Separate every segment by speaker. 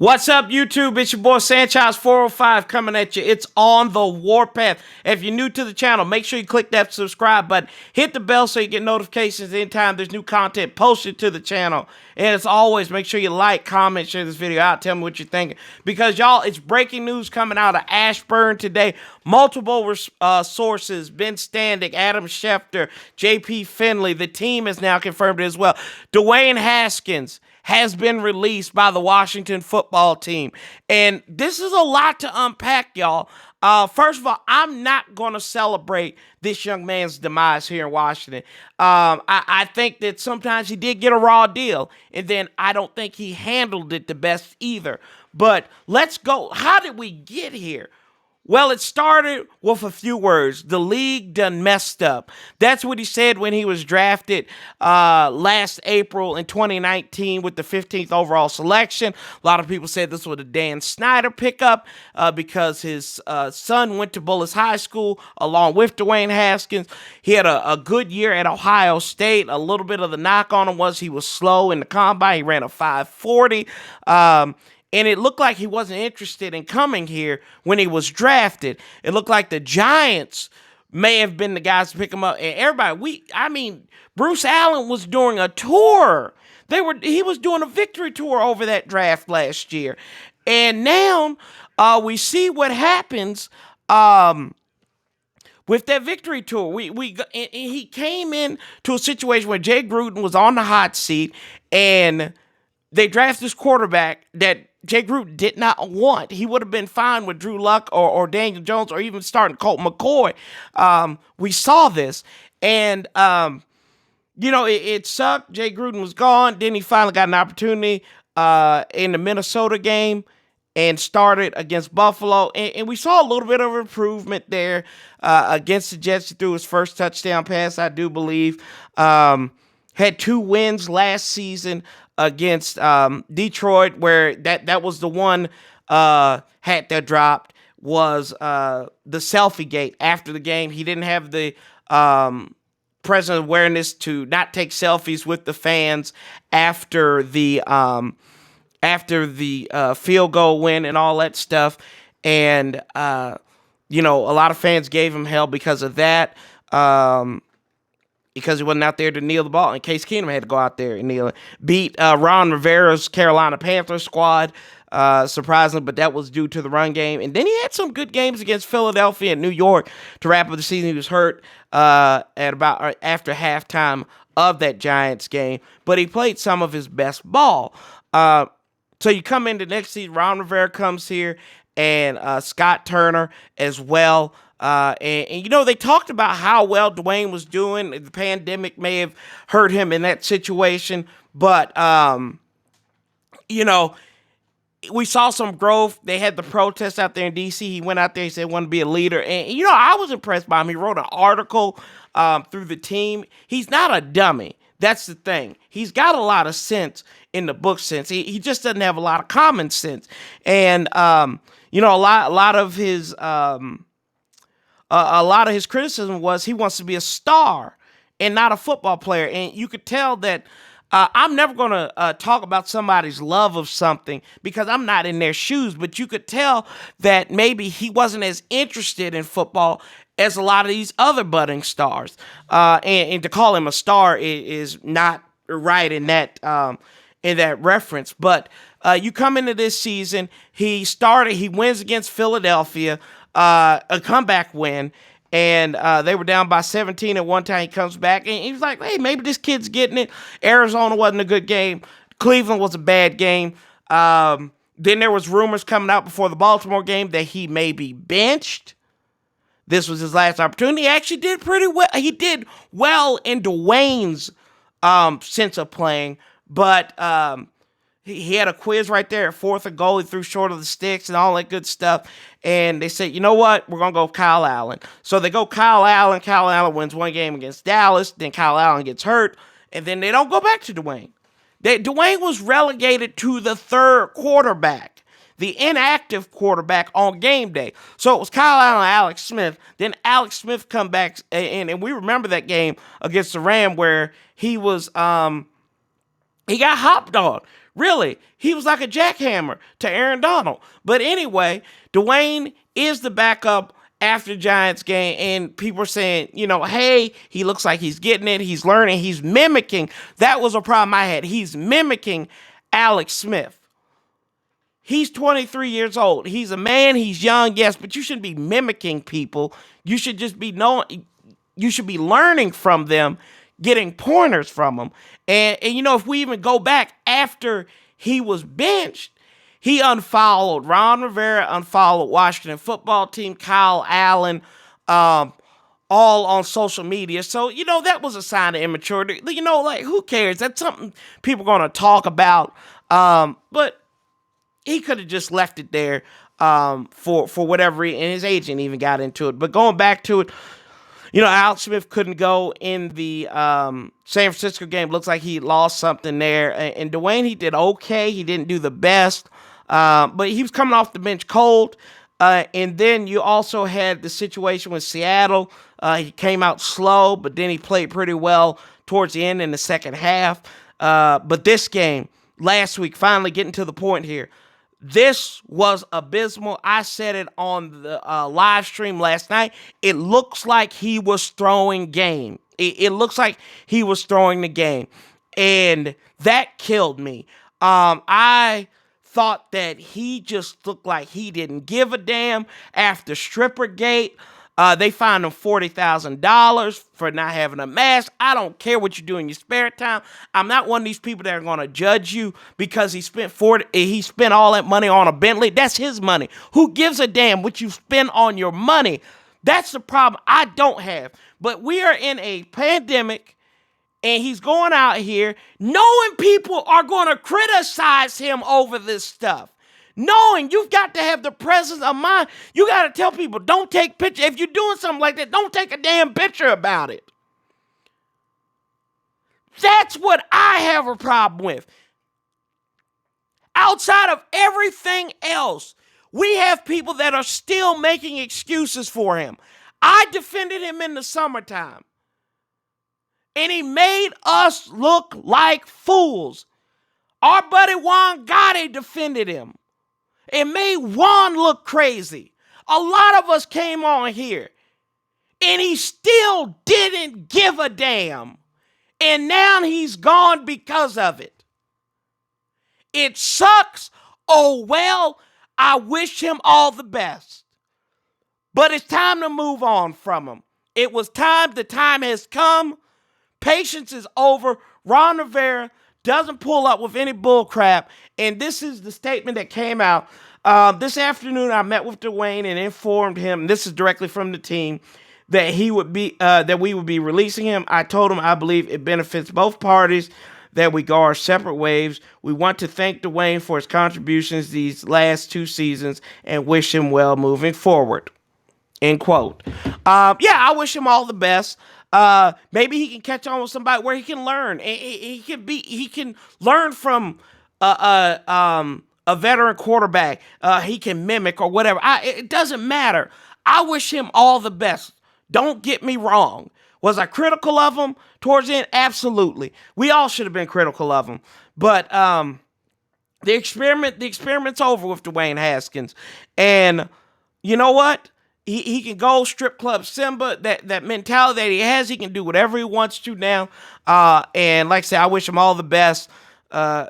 Speaker 1: What's up, YouTube? It's your boy Sanchez405 coming at you. It's on the Warpath. If you're new to the channel, make sure you click that subscribe button. Hit the bell so you get notifications anytime there's new content posted to the channel. And as always, make sure you like, comment, share this video out. Tell me what you're thinking. Because, y'all, it's breaking news coming out of Ashburn today. Multiple sources, Ben Standig, Adam Schefter, J.P. Finley. The team has now confirmed it as well. Dwayne Haskins has been released by the Washington football team. And this is a lot to unpack, y'all. First of all, I'm not going to celebrate this young man's demise here in Washington. I think that sometimes he did get a raw deal, and then I don't think he handled it the best either. But let's go. How did we get here? Well, it started with a few words. The league done messed up. That's what he said when he was drafted last April in 2019 with the 15th overall selection. A lot of people said this was a Dan Snyder pickup because his son went to Bullis High School along with Dwayne Haskins. He had a good year at Ohio State. A little bit of the knock on him was he was slow in the combine. He ran a 5.40. And it looked like he wasn't interested in coming here when he was drafted. It looked like the Giants may have been the guys to pick him up. And everybody, Bruce Allen was doing a tour. He was doing a victory tour over that draft last year. And now we see what happens with that victory tour. He came in to a situation where Jay Gruden was on the hot seat, and they drafted this quarterback that Jay Gruden did not want. He would have been fine with Drew Luck or Daniel Jones or even starting Colt McCoy. We saw this, and it sucked. Jay Gruden was gone. Then he finally got an opportunity in the Minnesota game and started against Buffalo. And we saw a little bit of improvement there against the Jets. He threw his first touchdown pass, I do believe. Had 2 wins last season against Detroit, where that was the one hat that dropped, was the selfie gate after the game. He didn't have the present awareness to not take selfies with the fans after the field goal win and all that stuff. And a lot of fans gave him hell because of that. Because he wasn't out there to kneel the ball, and Case Keenum had to go out there and kneel it. Beat Ron Rivera's Carolina Panthers squad, surprisingly, but that was due to the run game. And then he had some good games against Philadelphia and New York to wrap up the season. He was hurt after halftime of that Giants game, but he played some of his best ball. So you come into next season, Ron Rivera comes here, and Scott Turner as well. They talked about how well Dwayne was doing. The pandemic may have hurt him in that situation, but, we saw some growth. They had the protests out there in D.C. He went out there, he said he wanted to be a leader. And, I was impressed by him. He wrote an article through the team. He's not a dummy. That's the thing. He's got a lot of sense in the book sense. He just doesn't have a lot of common sense. And, a lot of his... a lot of his criticism was he wants to be a star and not a football player. And you could tell that I'm never going to talk about somebody's love of something because I'm not in their shoes. But you could tell that maybe he wasn't as interested in football as a lot of these other budding stars. And to call him a star is not right in that reference. But you come into this season, he wins against Philadelphia. A comeback win, and they were down by 17 at one time. He comes back, and he was like, hey, maybe this kid's getting it. Arizona wasn't a good game. Cleveland was a bad game. Then there was rumors coming out before the Baltimore game that he may be benched. This was his last opportunity. He actually did pretty well. He did well in Dwayne's sense of playing, but he had a quiz right there at 4th and goal. He threw short of the sticks and all that good stuff. And they said, you know what? We're going to go Kyle Allen. So they go Kyle Allen. Kyle Allen wins one game against Dallas. Then Kyle Allen gets hurt. And then they don't go back to Dwayne. Dwayne was relegated to the 3rd quarterback, the inactive quarterback on game day. So it was Kyle Allen and Alex Smith. Then Alex Smith come back. And we remember that game against the Rams where he was... he got hopped on. Really, he was like a jackhammer to Aaron Donald. But anyway, Dwayne is the backup after Giants game, and people are saying, hey, he looks like he's getting it, he's learning, he's mimicking. That was a problem I had. He's mimicking Alex Smith. He's 23 years old. He's a man, he's young, yes, but you shouldn't be mimicking people. You should just be you should be learning from them, getting pointers from them. And if we even go back after he was benched, he unfollowed Ron Rivera, unfollowed Washington football team, Kyle Allen, all on social media. So, that was a sign of immaturity. Who cares? That's something people are going to talk about. But he could have just left it there for whatever reason, and his agent even got into it. But going back to it, Alex Smith couldn't go in the San Francisco game. Looks like he lost something there. And Dwayne, he did okay. He didn't do the best. But he was coming off the bench cold. And then you also had the situation with Seattle. He came out slow, but then he played pretty well towards the end in the second half. But this game, last week, finally getting to the point here, this was abysmal. I said it on the live stream last night. It looks like he was throwing game. It looks like he was throwing the game. And that killed me. I thought that he just looked like he didn't give a damn after Strippergate. They fined him $40,000 for not having a mask. I don't care what you do in your spare time. I'm not one of these people that are going to judge you because he spent all that money on a Bentley. That's his money. Who gives a damn what you spend on your money? That's the problem I don't have. But we are in a pandemic, and he's going out here knowing people are going to criticize him over this stuff. Knowing you've got to have the presence of mind. You got to tell people, don't take pictures. If you're doing something like that, don't take a damn picture about it. That's what I have a problem with. Outside of everything else, we have people that are still making excuses for him. I defended him in the summertime. And he made us look like fools. Our buddy Juan Gotti defended him. It made Juan look crazy. A lot of us came on here, and he still didn't give a damn. And now he's gone because of it. It sucks. Oh, well, I wish him all the best. But it's time to move on from him. It was time. The time has come. Patience is over. Ron Rivera doesn't pull up with any bull crap. And this is the statement that came out. This afternoon, I met with Dwayne and informed him, this is directly from the team, that we would be releasing him. I told him I believe it benefits both parties that we go our separate ways. We want to thank Dwayne for his contributions these last 2 seasons and wish him well moving forward. End quote. I wish him all the best. Maybe he can catch on with somebody where he can learn. He can learn from a veteran quarterback. He can mimic or whatever. It doesn't matter. I wish him all the best. Don't get me wrong. Was I critical of him towards the end? Absolutely. We all should have been critical of him. But the experiment's over with Dwayne Haskins. And you know what? He can go strip club Simba. That mentality that he has, he can do whatever he wants to now. And like I said, I wish him all the best. I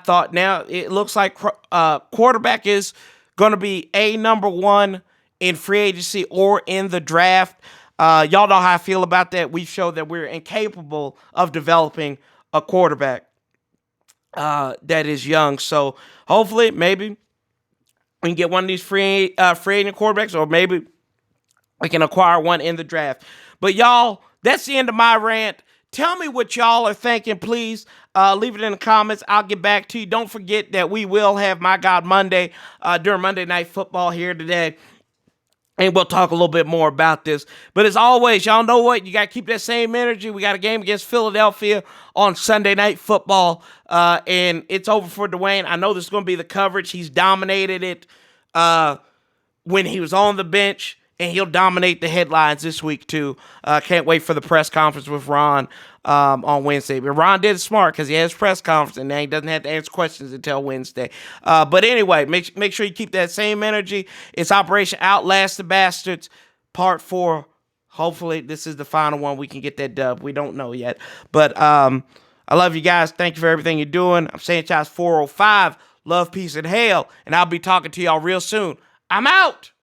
Speaker 1: thought now it looks like quarterback is going to be number 1 in free agency or in the draft. Y'all know how I feel about that. We've showed that we're incapable of developing a quarterback that is young. So hopefully, maybe we can get one of these free agent quarterbacks, or maybe we can acquire one in the draft. But y'all, that's the end of my rant. Tell me what y'all are thinking, please. Leave it in the comments. I'll get back to you. Don't forget that we will have My God Monday during Monday Night Football here today. And we'll talk a little bit more about this. But as always, y'all know what? You got to keep that same energy. We got a game against Philadelphia on Sunday Night Football. And it's over for Dwayne. I know this is going to be the coverage. He's dominated it when he was on the bench. and he'll dominate the headlines this week too. Can't wait for the press conference with Ron on Wednesday. But Ron did it smart because he has press conference and now he doesn't have to answer questions until Wednesday. But anyway, make sure you keep that same energy. It's Operation Outlast the Bastards, Part 4. Hopefully this is the final one. We can get that dub. We don't know yet. But I love you guys. Thank you for everything you're doing. I'm Sanchez 405. Love, peace, and hail. And I'll be talking to y'all real soon. I'm out.